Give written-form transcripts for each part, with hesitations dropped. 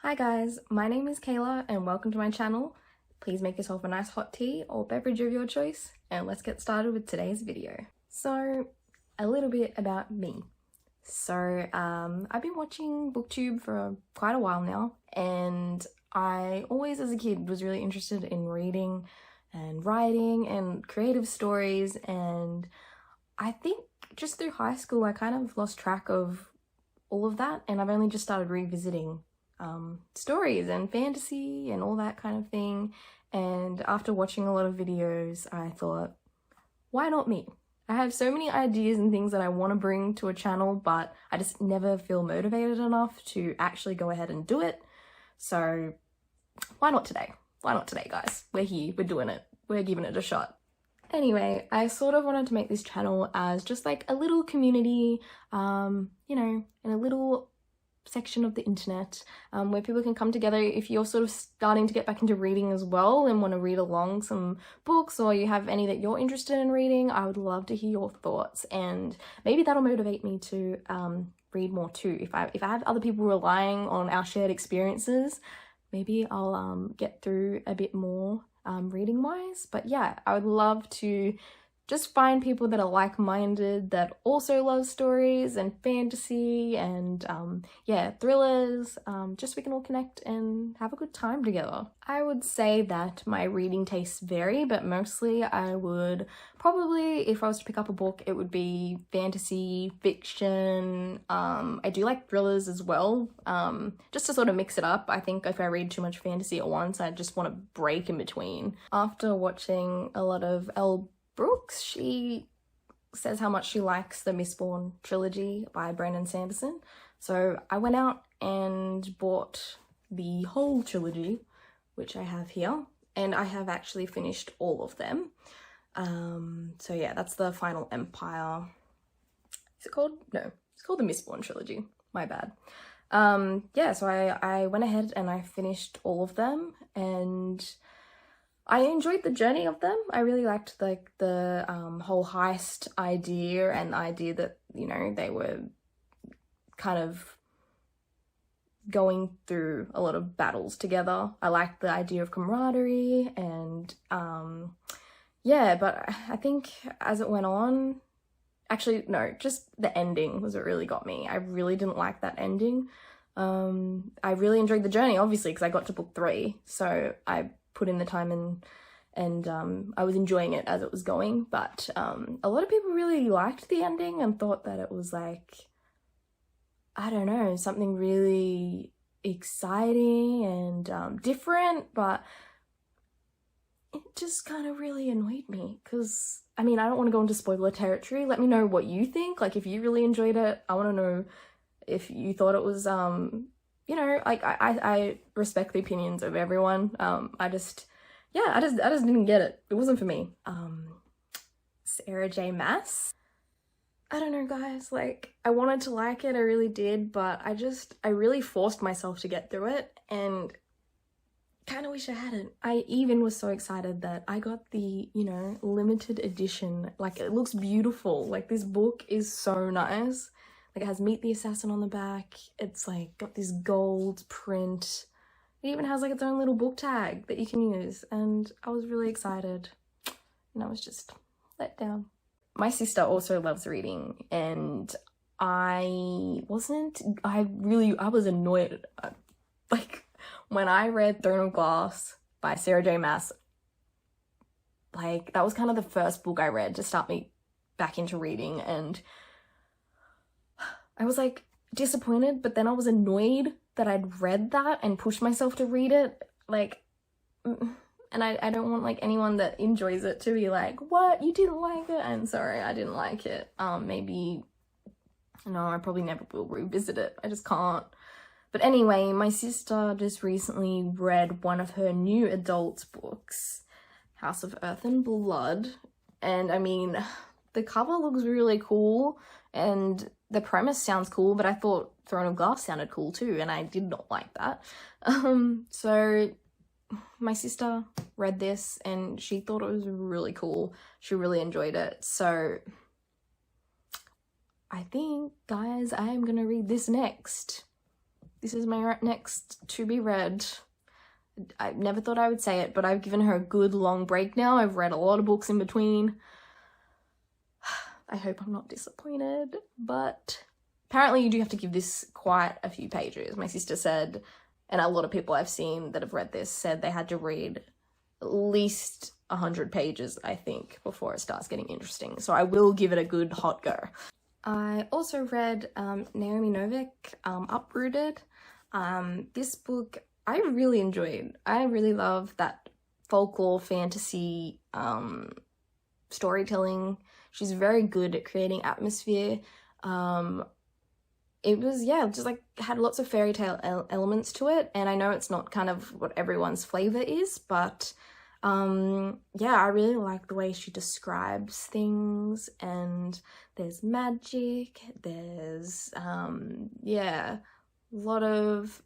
Hi guys, my name is Kayla and welcome to my channel. Please make yourself a nice hot tea or beverage of your choice and let's get started with today's video. So, a little bit about me. So, I've been watching Booktube for quite a while now, and I always as a kid was really interested in reading and writing and creative stories, and I think just through high school I kind of lost track of all of that, and I've only just started revisiting stories and fantasy and all that kind of thing. And after watching a lot of videos, I thought, why not me? I have so many ideas and things that I want to bring to a channel, but I just never feel motivated enough to actually go ahead and do it. So why not today? Why not today, guys? We're here, we're doing it, we're giving it a shot. Anyway, I sort of wanted to make this channel as just like a little community, you know, in a little section of the internet where people can come together if you're sort of starting to get back into reading as well and want to read along some books, or you have any that you're interested in reading. I would love to hear your thoughts, and maybe that'll motivate me to read more too. If I have other people relying on our shared experiences, maybe I'll get through a bit more reading wise. But yeah, I would love to just find people that are like-minded, that also love stories and fantasy and yeah, thrillers, just so we can all connect and have a good time together. I would say that my reading tastes vary, but mostly I would probably, if I was to pick up a book, it would be fantasy, fiction. I do like thrillers as well, just to sort of mix it up. I think if I read too much fantasy at once, I just want to break in between. After watching a lot of Brooks, she says how much she likes the Mistborn Trilogy by Brandon Sanderson. So I went out and bought the whole trilogy, which I have here, and I have actually finished all of them. So yeah, that's the Final Empire. Is it called? No, it's called the Mistborn Trilogy. My bad. Yeah, so I went ahead and I finished all of them, and I enjoyed the journey of them. I really liked like the whole heist idea, and the idea that, you know, they were kind of going through a lot of battles together. I liked the idea of camaraderie, and yeah, but I think as it went on, actually no, just the ending was what really got me. I really didn't like that ending. I really enjoyed the journey, obviously, because I got to book 3, so I put in the time and I was enjoying it as it was going. But a lot of people really liked the ending and thought that it was like, I don't know, something really exciting and different, but it just kind of really annoyed me because, I mean, I don't want to go into spoiler territory. Let me know what you think. Like, if you really enjoyed it, I want to know if you thought it was you know, like I respect the opinions of everyone. I just didn't get it. It wasn't for me. Sarah J. Maas. I don't know, guys, like, I wanted to like it, I really did, but I really forced myself to get through it, and kind of wish I hadn't. I even was so excited that I got the, you know, limited edition. Like, it looks beautiful. Like, this book is so nice. Like, it has Meet the Assassin on the back. It's like got this gold print. It even has like its own little book tag that you can use, and I was really excited, and I was just let down. My sister also loves reading, and I was annoyed. Like, when I read Throne of Glass by Sarah J. Maas, like, that was kind of the first book I read to start me back into reading, and I was like disappointed, but then I was annoyed that I'd read that and pushed myself to read it. Like, and I don't want like anyone that enjoys it to be like, what, you didn't like it? I'm sorry, I didn't like it. Maybe, no, I probably never will revisit it. I just can't. But anyway, my sister just recently read one of her new adult books, House of Earth and Blood. And I mean, the cover looks really cool and the premise sounds cool, but I thought Throne of Glass sounded cool too, and I did not like that. So my sister read this and she thought it was really cool. She really enjoyed it. So I think, guys, I am gonna read this next. This is my next to be read. I never thought I would say it, but I've given her a good long break now. I've read a lot of books in between. I hope I'm not disappointed, but apparently you do have to give this quite a few pages. My sister said, and a lot of people I've seen that have read this said they had to read at least 100 pages, I think, before it starts getting interesting. So I will give it a good hot go. I also read Naomi Novik, Uprooted. This book I really enjoyed. I really love that folklore fantasy storytelling. She's very good at creating atmosphere. It was, yeah, just like had lots of fairy tale elements to it, and I know it's not kind of what everyone's flavor is, but yeah, I really like the way she describes things, and there's magic, there's yeah, a lot of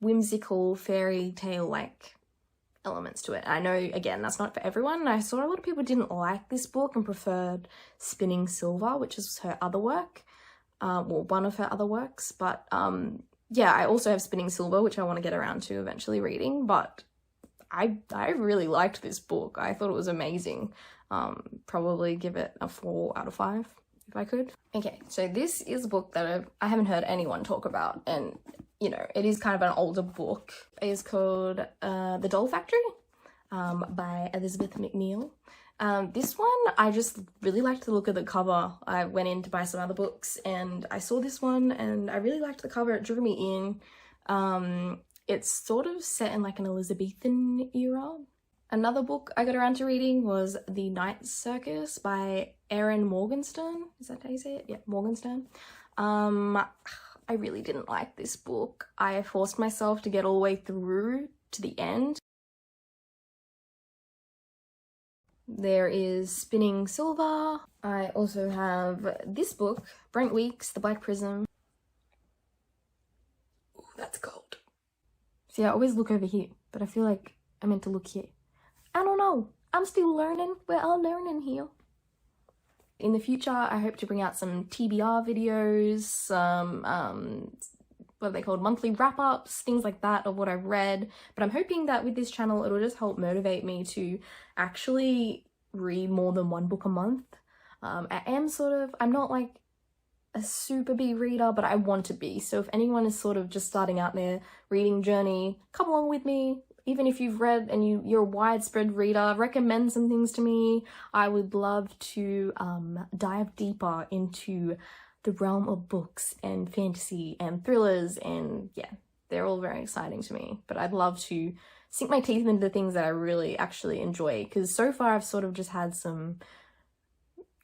whimsical fairy tale like elements to it. I know, again, that's not for everyone. I saw a lot of people didn't like this book and preferred Spinning Silver, which is her other work, well, one of her other works, but yeah, I also have Spinning Silver, which I want to get around to eventually reading, but I really liked this book. I thought it was amazing. Probably give it a 4 out of 5 if I could. Okay, so this is a book that I haven't heard anyone talk about, and you know, it is kind of an older book. It is called The Doll Factory by Elizabeth McNeil. This one, I just really liked the look of the cover. I went in to buy some other books and I saw this one and I really liked the cover. It drew me in. It's sort of set in like an Elizabethan era. Another book I got around to reading was The Night Circus by Erin Morgenstern. Is that how you say it? Yeah, Morgenstern. I really didn't like this book. I forced myself to get all the way through to the end. There is Spinning Silver. I also have this book, Brent Weeks, The Black Prism. Ooh, that's cold. See, I always look over here, but I feel like I meant to look here. I don't know. I'm still learning. We're all learning here. In the future, I hope to bring out some TBR videos, some, what are they called, monthly wrap-ups, things like that of what I've read. But I'm hoping that with this channel, it'll just help motivate me to actually read more than one book a month. I am sort of, I'm not like a super big reader, but I want to be. So if anyone is sort of just starting out their reading journey, come along with me. Even if you've read and you're a widespread reader, recommend some things to me. I would love to dive deeper into the realm of books and fantasy and thrillers, and yeah, they're all very exciting to me. But I'd love to sink my teeth into the things that I really actually enjoy, because so far I've sort of just had some,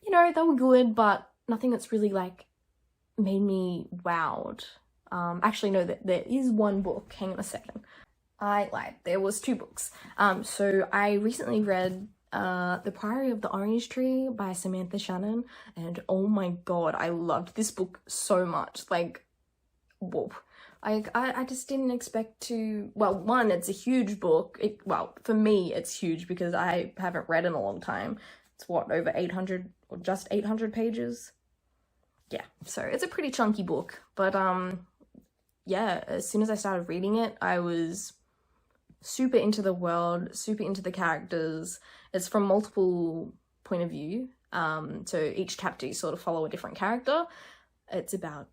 you know, they were good, but nothing that's really like made me wowed. Actually, no, there is one book. Hang on a second. I lied. There was 2 books. So I recently read The Priory of the Orange Tree by Samantha Shannon, and oh my god, I loved this book so much. Like, whoa. I just didn't expect to, well, one, it's a huge book. Well, for me, it's huge because I haven't read in a long time. It's what, over 800 or just 800 pages? Yeah, so it's a pretty chunky book, but yeah, as soon as I started reading it, I was super into the world, super into the characters. It's from multiple point of view, so each chapter you sort of follow a different character. It's about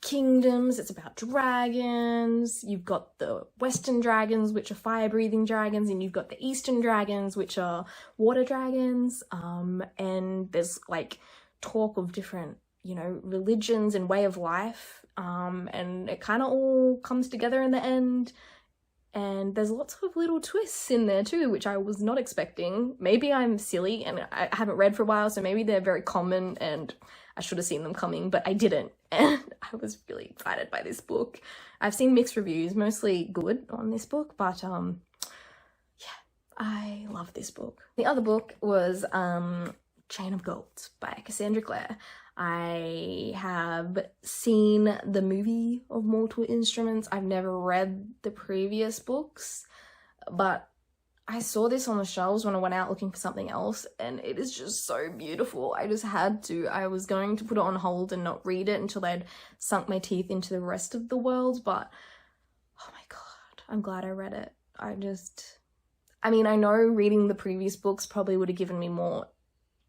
kingdoms, it's about dragons. You've got the western dragons, which are fire-breathing dragons, and you've got the eastern dragons, which are water dragons, and there's like talk of different, you know, religions and way of life, and it kind of all comes together in the end. And there's lots of little twists in there too, which I was not expecting. Maybe I'm silly and I haven't read for a while, so maybe they're very common and I should have seen them coming, but I didn't. And I was really excited by this book. I've seen mixed reviews, mostly good on this book, but yeah, I love this book. The other book was Chain of Gold by Cassandra Clare. I have seen the movie of Mortal Instruments. I've never read the previous books, but I saw this on the shelves when I went out looking for something else, and it is just so beautiful. I just had to. I was going to put it on hold and not read it until I'd sunk my teeth into the rest of the world, but oh my god, I'm glad I read it. I mean, I know reading the previous books probably would have given me more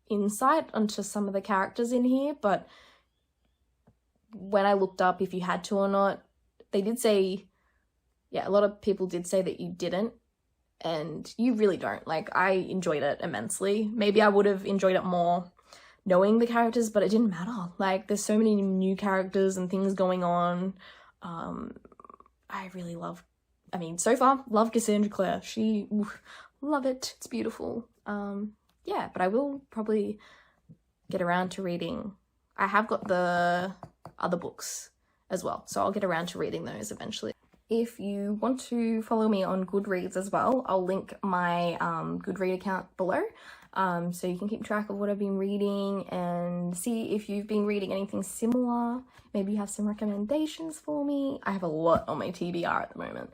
insight onto some of the characters in here, but when I looked up if you had to or not, they did say, yeah, a lot of people did say that you didn't, and you really don't. Like, I enjoyed it immensely. Maybe I would have enjoyed it more knowing the characters, but it didn't matter. Like, there's so many new characters and things going on. I really love, I mean, so far, love Cassandra Clare. Love it. It's beautiful. Yeah, but I will probably get around to reading. I have got the other books as well, so I'll get around to reading those eventually. If you want to follow me on Goodreads as well, I'll link my Goodread account below, so you can keep track of what I've been reading and see if you've been reading anything similar. Maybe you have some recommendations for me. I have a lot on my TBR at the moment,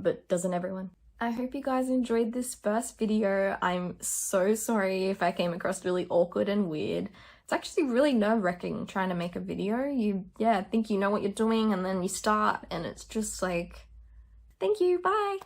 but doesn't everyone? I hope you guys enjoyed this first video. I'm so sorry if I came across really awkward and weird. It's actually really nerve-wracking trying to make a video. You think you know what you're doing and then you start and it's just like, thank you, bye.